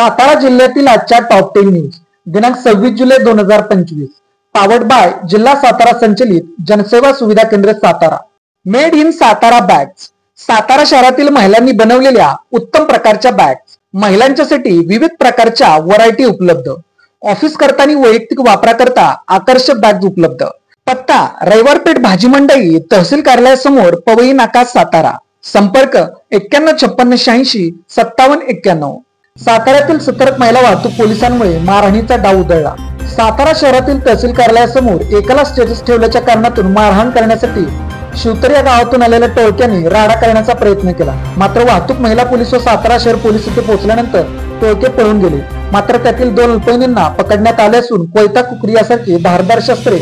सातारा जिल्ह्यातील आजच्या top 10 news दिनांक 26 जुलै 2025 पावर्ड बाय जिल्हा सातारा संचलित जनसेवा सुविधा केंद्र Satara. Made in Satara bags. Satara शहरातील महिलांनी बनवलेल्या उत्तम प्रकारच्या बॅग्स, महिलांच्यासाठी विविध प्रकारच्या व्हरायटी उपलब्ध, ऑफिस करताना वैयक्तिक वापराकरता आकर्षक बॅग्स उपलब्ध। पत्ता रविवार पेठ भाजी मंडई तहसील कार्यालयासमोर पवई नाका सातारा। संपर्क 915686 5791। साताऱ्यातील सतर्क महिला वाहतूक पोलिसांमुळे मारहाणीचा डाव उधळला। सातारा शहरातील तहसील कार्यालयासमोर एकाला स्टेटस ठेवल्याच्या कारणातून मारहाण करण्यासाठी शिवतर या गावातून आलेल्या टोळक्याने राडा करण्याचा प्रयत्न केला। मात्र वाहतूक महिला पोलीस व सातारा शहर पोलीस येथे पोहोचल्यानंतर टोळके पळून गेले। मात्र त्यातील 2 अल्पवयींना पकडण्यात आले असून कोयता कुकरी यासारखी धारदार शस्त्रे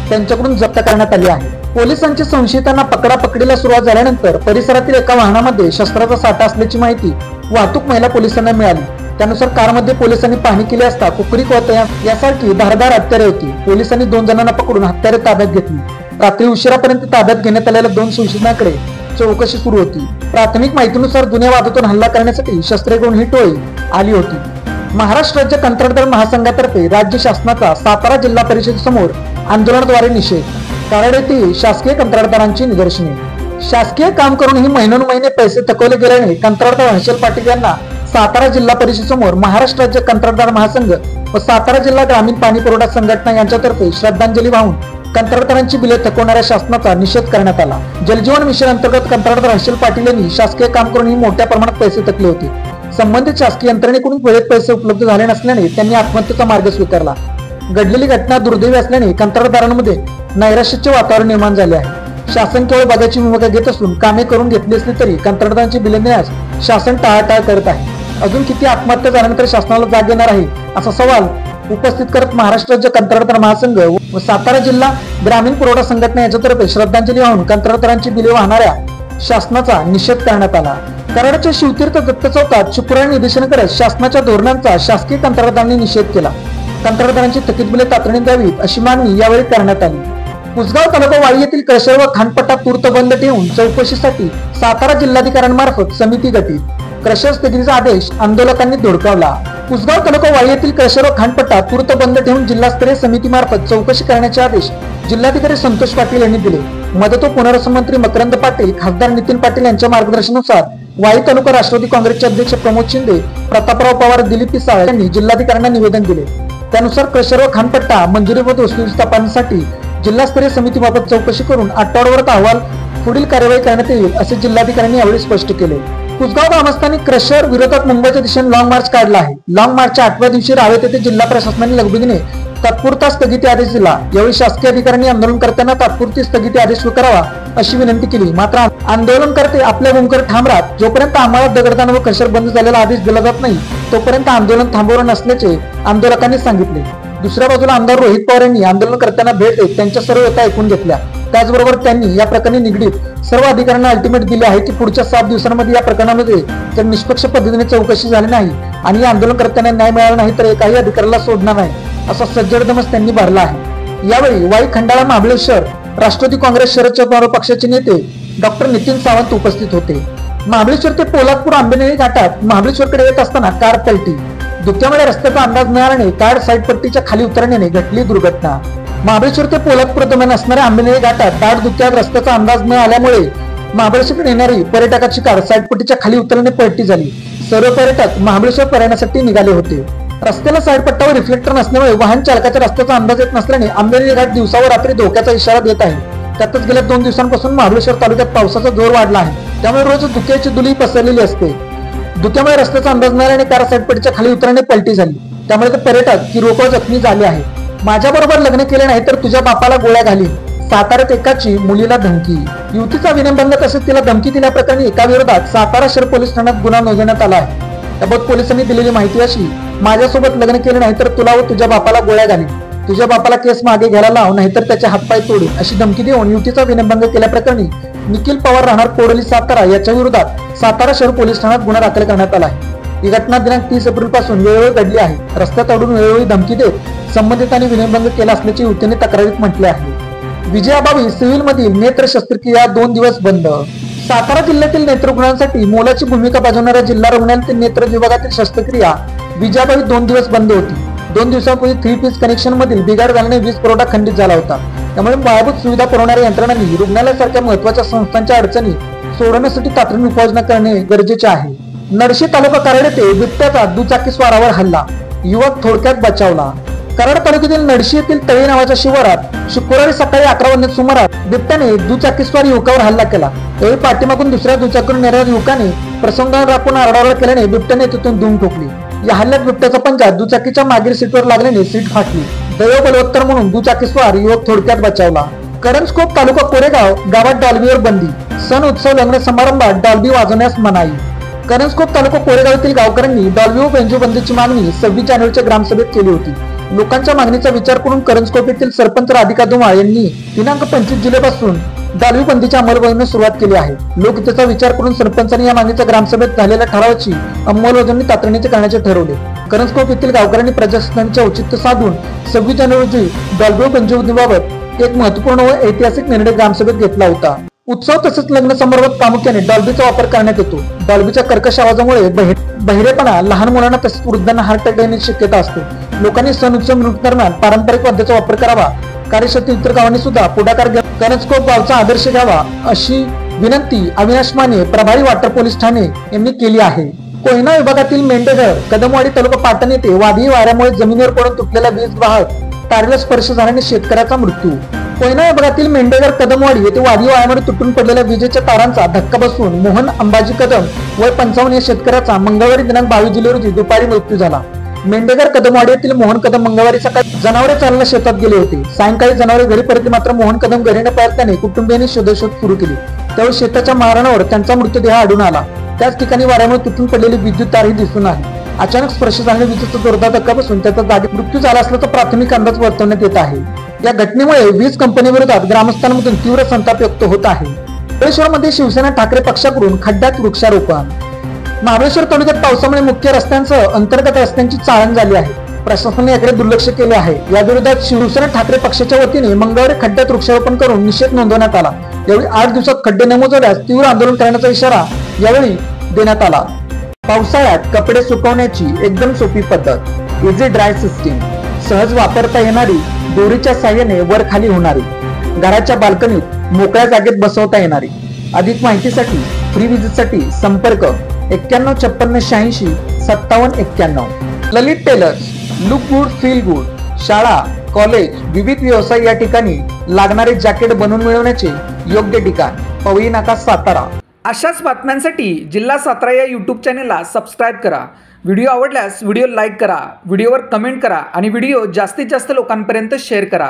त्यांच्याकडून जप्त करण्यात आली आहे। पोलिसांच्या संशयितांना पकडापकडीला सुरुवात झाल्यानंतर परिसरातील एका वाहनामध्ये शस्त्राचा साठा असल्याची माहिती वाहतूक महिला पोलिसांना मिळाली। त्यानुसार कारमध्ये पोलिसांनी पाहणी केली असता कुकरी कोयता यासारखी धारदार हत्यारे होती। पोलिसांनी 2 जणांना पकडून हत्यारे ताब्यात घेतली। रात्री उशिरापर्यंत ताब्यात घेण्यात आलेल्या 2 संशयितांकडे चौकशी सुरू होती। प्राथमिक माहितीनुसार जुन्या वादातून हल्ला करण्यासाठी शस्त्रे घेऊन ही टोळी आली होती। महाराष्ट्र राज्य कंत्राटदार महासंघातर्फे राज्य शासनाचा सातारा जिल्हा परिषदेसमोर आंदोलनाद्वारे निषेध। कराड येथील शासकीय कंत्राटदारांची निदर्शने। शासकीय काम करूनही महिनोन्महिने पैसे थकवले गेल्याने कंत्राटदार हर्षल पाटील यांना सातारा जिल्हा परिषदेसमोर महाराष्ट्र राज्य कंत्राटदार महासंघ व सातारा जिल्हा ग्रामीण पाणी पुरवठा संघटना यांच्यातर्फे श्रद्धांजली वाहून कंत्राटदारांची बिले थकवणाऱ्या शासनाचा निषेध करण्यात आला। जलजीवन मिशन अंतर्गत कंत्राटदार हर्षल पाटील यांनी शासकीय काम करूनही मोठ्या प्रमाणात पैसे थकले होते। संबंधित शासकीय यंत्रणेकडून वेळेत पैसे उपलब्ध झाले नसल्याने त्यांनी आत्महत्येचा मार्ग स्वीकारला। घडलेली घटना दुर्दैवी असल्याने कंत्राटदारांमध्ये नैराश्याचे वातावरण निर्माण झाले आहे। शासन केवळ बघायची भूमिका घेत असून कामे करून घेतली असली तरी कंत्राटदारांची बिले देण्यास शासन टाळाटाळ करत आहे। अजून किती आत्महत्या झाल्यानंतर शासनाला जाग येणार आहे असा सवाल उपस्थित करत महाराष्ट्र राज्य कंत्राटदार महासंघ व सातारा जिल्हा ग्रामीण पुरवठा संघटना यांच्यातर्फे श्रद्धांजली वाहून कंत्राटदारांची बिले वाहणाऱ्या शासनाचा निषेध करण्यात आला। कराडच्या शिवतीर्थ दत्त चौकात शुक्रवारी निदर्शन करत शासनाच्या धोरणांचा शासकीय कंत्राटदारांनी निषेध केला। कंत्राटदारांची थकीत बिले तातडीने द्यावीत अशी मागणी यावेळी करण्यात आली। कुसगाव तालुका वाई येथील क्रशर व खानपट्टा तूर्त बंद ठेवून चौकशीसाठी सातारा जिल्हाधिकाऱ्यांमार्फत समिती गठीत। क्रशर स्थगितीचा आदेश आंदोलकांनी धुडकावला। कुसगाव तालुका वाई येथील क्रशर व खानपट्टा तूर्त बंद ठेवून जिल्हास्तरीय समितीमार्फत चौकशी करण्याचे आदेश जिल्हाधिकारी संतोष पाटील यांनी दिले। मदत व पुनर्वसन मंत्री मकरंद पाटील, खासदार नितीन पाटील यांच्या मार्गदर्शनानुसार वाई तालुका राष्ट्रवादी काँग्रेसचे अध्यक्ष प्रमोद शिंदे, प्रतापराव पवार, दिलीप पिसाळ यांनी जिल्हाधिकाऱ्यांना निवेदन दिले। त्यानुसार क्रशर व खानपट्टा मंजुरी व वस्तुस्थिती तपासणीसाठी जिल्हास्तरीय समितीबाबत चौकशी करून आठवड्याभरात अहवाल पुढील कार्यवाही करण्यात येईल असे जिल्हाधिकाऱ्यांनी यावेळी स्पष्ट केले। कुसगाव ग्रामस्थांनी क्रशर विरोधात मुंबईच्या दिशेने लॉंग मार्च काढला आहे। लॉंग मार्चच्या 8व्या दिवशी रावेत येथे जिल्हा प्रशासनाने लगबगीने तात्पुरता स्थगिती आदेश दिला। यावेळी शासकीय अधिकाऱ्यांनी आंदोलनकर्त्यांना तात्पुरती स्थगिती आदेश स्वीकारावा अशी विनंती केली। मात्र आंदोलनकर्ते आपल्या भूमिकेवर ठाम राहत जोपर्यंत आम्हाला दगडदान व क्रशर बंद झालेला आदेश दिला जात नाही तोपर्यंत आंदोलन थांबवणार नसल्याचे आंदोलकांनी सांगितले। दुसऱ्या बाजूला आमदार रोहित पवार यांनी आंदोलनकर्त्यांना भेट देत त्यांच्या सर्व व्यथा ऐकून घेतल्या। त्याचबरोबर त्यांनी या प्रकरणी निगडीत सर्व अधिकाऱ्यांना अल्टिमेट दिले आहे की पुढच्या 7 दिवसांमध्ये या प्रकरणामध्ये जर निष्पक्ष पद्धतीने चौकशी झाली नाही आणि या आंदोलनकर्त्यांना न्याय मिळाला नाही तर एकाही अधिकाऱ्याला सोडणार नाही असा सज्जड दमच त्यांनी भरला आहे। यावेळी वाई खंडाळा महाबळेश्वर राष्ट्रवादी काँग्रेस शरद पवार पक्षाचे नेते डॉक्टर नितीन सावंत उपस्थित होते। महाबळेश्वर ते पोलादपूर आंबेनळी घाटात महाबळेश्वरकडे येत असताना कार पलटी। धुक्यामुळे रस्त्याचा अंदाज न आल्याने कार साईड पट्टीच्या खाली उतरण्याने घडली दुर्घटना। महाबळेश्वर ते पोलादपूर दरम्यान असणाऱ्या आंबेनळी घाटात दाट धुक्यात रस्त्याचा अंदाज न आल्यामुळे महाबळेश्वरकडे येणारी पर्यटकाची कार साईड पट्टीच्या खाली उतरल्याने पलटी झाली। सर्व पर्यटक महाबळेश्वर पर्यटनासाठी निघाले होते। रस्त्याला साईड पट्ट्यावर रिफ्लेक्टर नसल्यामुळे वाहन चालकाच्या रस्त्याचा अंदाज येत नसल्याने आंबेनळी घाट दिवसा व रात्री धोक्याचा इशारा देत आहे। त्यातच गेल्या 2 दिवसांपासून महाबळेश्वर तालुक्यात पावसाचा जोर वाढला आहे, त्यामुळे रोज धुक्याची धुळी पसरलेली असते। धुक्यामुळे रस्त्याचा अंदाज न आल्याने कार साईड पट्टीच्या खाली उतरण्याने पलटी झाली, त्यामुळे ते पर्यटक किरकोळ जखमी झाले आहे। माझ्याबरोबर लग्न केले नाही तर तुझ्या बापाला गोळ्या घालीन। साताऱ्यात एकाची मुलीला धमकी। युवतीचा विनयभंग तसेच तिला धमकी दिल्याप्रकरणी एका विरोधात सातारा शहर पोलीस ठाण्यात गुन्हा नोंदवण्यात आला आहे। त्याबाबत पोलिसांनी दिलेली माहिती अशी: माझ्यासोबत लग्न केले नाही तर तुला व तुझ्या बापाला गोळ्या घालीन, तुझ्या बापाला केस मागे घ्यायला लाव नाहीतर त्याचे हातपाय तोडीन अशी धमकी देऊन युवतीचा विनयभंग केल्याप्रकरणी निखिल पवार राहणार कोडोली सातारा याच्या विरोधात सातारा शहर पोलीस ठाण्यात गुन्हा दाखल करण्यात आला आहे। ही घटना दिनांक 30 एप्रिल पासून वेळोवेळी घडली आहे। रस्त्यात अडून वेळोवेळी धमकी देत संबंधितांनी विनयभंग केला असल्याचे युवतीने तक्रारीत म्हटले आहे। विजयाबावी सिव्हिल मधील नेत्र शस्त्रक्रिया 2 दिवस बंद। सातारा जिल्ह्यातील नेत्ररुग्णांसाठी मोलाची भूमिका बजावणाऱ्या जिल्हा रुग्णालयातील नेत्र विभागातील शस्त्रक्रिया विजाबाई 2 दिवस बंद होती. 2 दिवसांपूर्वी 3 पीस कनेक्शन मधील बिघाड झाल्याने वीज पुरवठा खंडित झाला होता. त्यामुळे पायाभूत सुविधा पुरवणाऱ्या यंत्रणांनी रुग्णालयासारख्या महत्वाच्या संस्थांच्या अडचणी सोडवण्यासाठी तातडीने उपाययोजना करणे गरजेचे आहे. नडशी तालुका कराड येथे बिबट्याचा दुचाकी स्वारावर हल्ला, युवक थोडक्यात बचावला. कराड तालुक्यातील नडशी येथील तळी नावाच्या शिवारात शुक्रवारी सकाळी 11 वाजण्याच्या सुमारास बिबट्याने दुचाकीस्वार युवकावर हल्ला केला. त्यावेळी पाठीमागून दुसऱ्या दुचाकीवरून येणाऱ्या युवकाने प्रसंगावर राखून आरडाओरडा केल्याने बिबट्याने तिथून धूम ठोकली. या हल्ल्यात बिबट्याचा पंजा दुचाकीच्या मागील सीटवर लागल्याने सीट फाटली. दैव बलवत्तर म्हणून दुचाकीस्वार युवक थोडक्यात बचावला. करंजखोप तालुका कोरेगाव गावात डॉल्बीवर बंदी, सण उत्सव लग्न समारंभात डॉल्बी वाजवण्यास मनाई. करंजखोप तालुका कोरेगाव येथील गावकऱ्यांनी डॉल्बी व बेंजो बंदीची मागणी 26 जानेवारीच्या ग्रामसभेत केली होती. लोकांच्या मागणीचा विचार करून करंजखोप येथील सरपंच राधिका धुमाळ यांनी दिनांक 25 जुलैपासून डॉल्बी बंदीच्या अंमलबजावणीस सुरुवात केली आहे. लोकहिताचा विचार करून सरपंचांनी या मागणीच्या ग्रामसभेत झालेल्या ठरावाची अंमलबजावणी तातडीने करण्याचे ठरवले. करंजखोप येथील गावकऱ्यांनी प्रजासत्ताकाचे औचित्य साधून 26 जानेवारी रोजी डॉल्बी बंदी बंदीबाबत एक महत्वपूर्ण व ऐतिहासिक निर्णय ग्रामसभेत घेतला होता. उत्सव तसेच लग्न समारंभात प्रामुख्याने डॉल्बीचा वापर करण्यात येतो. डॉल्बीच्या कर्कश आवाजामुळे बहिरेपणा, लहान मुलांना तसेच वृद्धांना हार्ट अटॅक येण्याची शक्यता असते. लोकांनी सण उत्सव मिरवणूक दरम्यान पारंपरिक वाद्याचा वापर करावा. कार्यक्षेत्रातील इतर गावांनी सुद्धा पुढाकार घेऊन करंजखोप गावचा आदर्श घ्यावा अशी विनंती अविनाश माने, प्रभारी वाटर पोलीस ठाणे यांनी केली आहे. कोयना विभागातील मेंढेघर कदमवाडी तालुका पाटण येथे वादळी वाऱ्यामुळे जमिनीवर पडून तुटलेला वीज वाहक तारेला स्पर्श झाल्याने शेतकऱ्याचा मृत्यू. कोयना विभागातील मेंढेघर कदमवाडी येथे वादळी वाऱ्यामुळे तुटून पडलेल्या विजेच्या तारांचा धक्का बसून मोहन अंबाजी कदम वय 55 या शेतकऱ्याचा मंगळवारी दिनांक 22 जुलै रोजी दुपारी मृत्यू झाला. मेंढेघर कदमवाडी येथील मोहन कदम मंगळवारी सकाळी जनावरे चारायला शेतात गेले होते. सायंकाळी जनावरे घरी परतली, मात्र मोहन कदम घरी न परतल्याने कुटुंबियांनी शोधाशोध सुरू केली. त्यावेळी शेताच्या मारणावर त्यांचा मृतदेह आढळून आला. त्याच ठिकाणी वाऱ्यामुळे तुटून पडलेली विद्युत तारही दिसून आली. अचानक स्पर्श झाल्याने विजेचा जोरदार धक्का बसून त्याचा जागी मृत्यू झाला असल्याचा प्राथमिक अंदाज वर्तवण्यात येत आहे. या घटनेमुळे वीज कंपनीविरोधात ग्रामस्थांमधून तीव्र संताप व्यक्त होत आहे. महाबळेश्वरमध्ये शिवसेना ठाकरे पक्षाकडून खड्ड्यात वृक्षारोपण. महाबळेश्वर तालुक्यात पावसामुळे मुख्य रस्त्यांसह अंतर्गत रस्त्यांची चाळण झाली आहे. प्रशासनाने याकडे दुर्लक्ष केले आहे. या विरोधात शिवसेना ठाकरे पक्षाच्या वतीने मंगळवारी खड्ड्यात वृक्षारोपण करून निषेध नोंदवण्यात आला. यावेळी 8 दिवसात खड्डे न मोजल्यास तीव्र आंदोलन करण्याचा इशारा यावेळी देण्यात आला. पावसाळ्यात कपडे सुकवण्याची एकदम सोपी पद्धत, इझी ड्राय सिस्टीम. सहज वापरता येणारी, दोरीच्या साहाय्याने वर खाली होणारी, घराच्या बाल्कनीत मोकळ्या जागेत बसवता येणारी. अधिक माहितीसाठी फ्री विजिटसाठी संपर्क 9156865791. Lalit tailors, look good feel good. शाळा, कॉलेज, विविध व्यवसाय या ठिकाणी लागणारे जॅकेट बनवून मिळवण्याचे योग्य ठिकाण, पवई नाका, सातारा. अशाच बातम्यांसाठी जिल्हा सातारा या यूट्यूब चॅनेलला सबस्क्राईब करा. व्हिडिओ आवडल्यास व्हिडिओ लाईक करा, व्हिडिओवर कमेंट करा आणि व्हिडिओ जास्तीत जास्त लोकांपर्यंत शेअर करा.